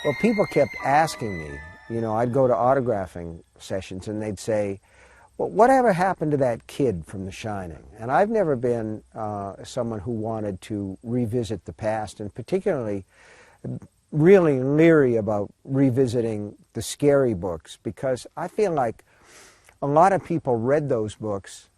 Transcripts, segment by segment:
Well, people kept asking me, you know, I'd go to autographing sessions and they'd say, well, whatever happened to that kid from The Shining? And I've never been someone who wanted to revisit the past, and particularly really leery about revisiting the scary books, because I feel like a lot of people read those books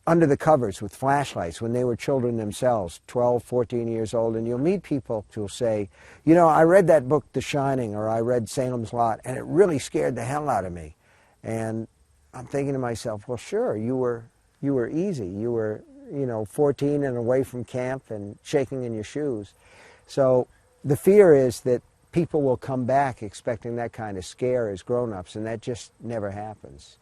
under the covers with flashlights when they were children themselves, 12, 14 years old, and you'll meet people who'll say, you know, I read that book, The Shining, or I read Salem's Lot, and it really scared the hell out of me. And I'm thinking to myself, well, sure, you were easy. You were, you know, 14 and away from camp and shaking in your shoes. So the fear is that people will come back expecting that kind of scare as grown-ups, and that just never happens.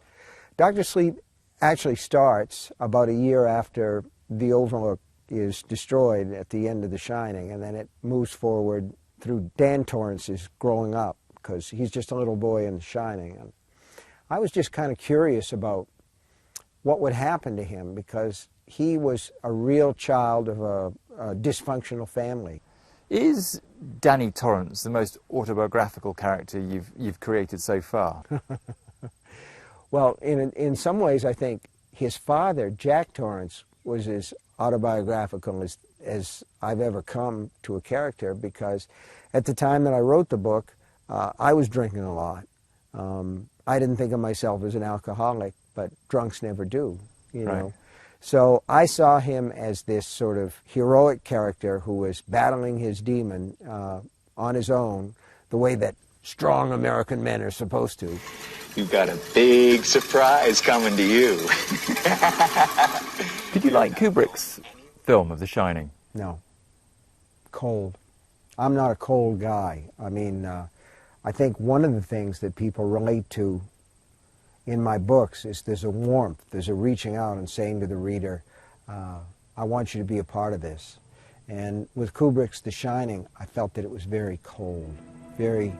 Dr. Sleep actually starts about a year after the Overlook is destroyed at the end of The Shining, and then it moves forward through Dan Torrance's growing up, because he's just a little boy in The Shining. And I was just kind of curious about what would happen to him, because he was a real child of a dysfunctional family. Is Danny Torrance the most autobiographical character you've created so far? Well, in some ways, I think his father, Jack Torrance, was as autobiographical as I've ever come to a character, because at the time that I wrote the book, I was drinking a lot. I didn't think of myself as an alcoholic, but drunks never do, you know. Right. So I saw him as this sort of heroic character who was battling his demon on his own, the way that strong American men are supposed to. You've got a big surprise coming to you. Did you like Kubrick's film of The Shining? No. Cold. I'm not a cold guy. I mean, I think one of the things that people relate to in my books is there's a warmth, there's a reaching out and saying to the reader, I want you to be a part of this. And with Kubrick's The Shining, I felt that it was very cold, very,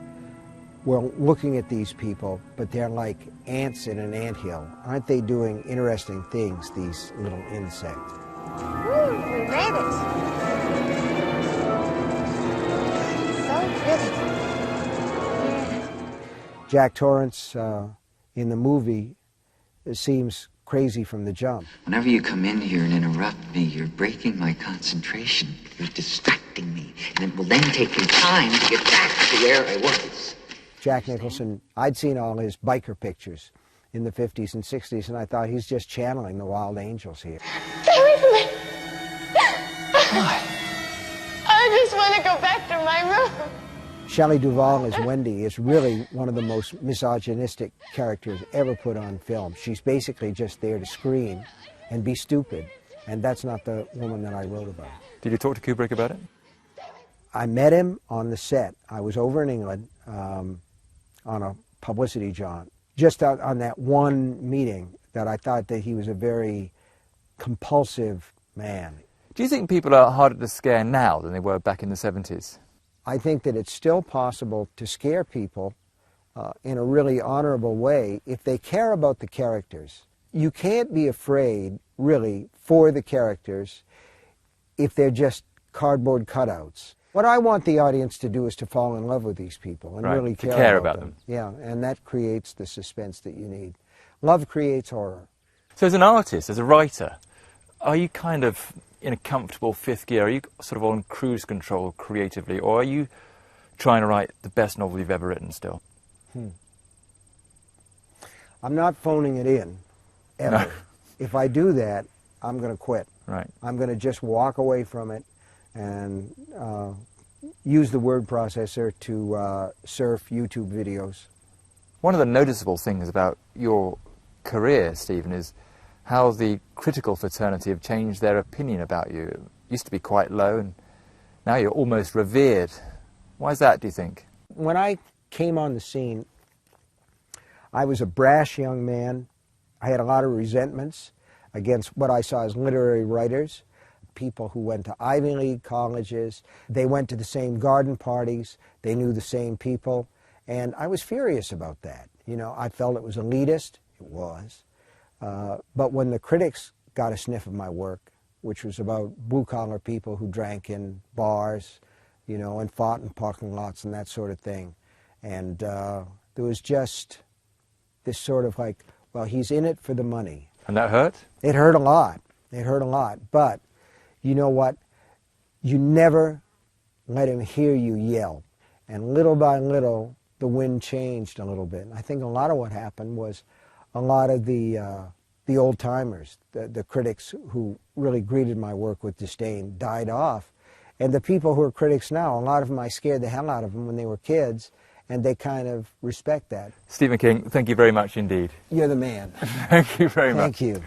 well, looking at these people, but they're like ants in an anthill. Aren't they doing interesting things, these little insects? Woo, we made it. So pretty. Jack Torrance in the movie seems crazy from the jump. Whenever you come in here and interrupt me, you're breaking my concentration. You're distracting me. And it will then take me time to get back to where I was. Jack Nicholson, I'd seen all his biker pictures in the 50s and 60s, and I thought he's just channeling the wild angels here. Stay away from me. I just want to go back to my room. Shelley Duvall as Wendy is really one of the most misogynistic characters ever put on film. She's basically just there to scream and be stupid, and that's not the woman that I wrote about. Did you talk to Kubrick about it? I met him on the set. I was over in England on a publicity jaunt, just on that one meeting that I thought that he was a very compulsive man. Do you think people are harder to scare now than they were back in the 70s? I think that it's still possible to scare people in a really honorable way if they care about the characters. You can't be afraid, really, for the characters if they're just cardboard cutouts. What I want the audience to do is to fall in love with these people and right, really to care about them. Yeah, and that creates the suspense that you need. Love creates horror. So as an artist, as a writer, are you kind of in a comfortable fifth gear? Are you sort of on cruise control creatively, or are you trying to write the best novel you've ever written still? I'm not phoning it in, ever. No. If I do that, I'm going to quit. Right. I'm going to just walk away from it and use the word processor to surf YouTube videos. One of the noticeable things about your career, Stephen, is how the critical fraternity have changed their opinion about you. It used to be quite low, and now you're almost revered. Why is that, do you think? When I came on the scene, I was a brash young man. I had a lot of resentments against what I saw as literary writers, people who went to Ivy League colleges. They went to the same garden parties. They knew the same people. And I was furious about that. You know, I felt it was elitist. It was. But when the critics got a sniff of my work, which was about blue-collar people who drank in bars, you know, and fought in parking lots and that sort of thing. And there was just this sort of like, well, he's in it for the money. And that hurt? It hurt a lot. It hurt a lot. But you know what? You never let him hear you yell. And little by little, the wind changed a little bit. And I think a lot of what happened was a lot of the old-timers, the critics who really greeted my work with disdain, died off. And the people who are critics now, a lot of them, I scared the hell out of them when they were kids, and they kind of respect that. Stephen King, thank you very much indeed. You're the man. Thank you very much. Thank you.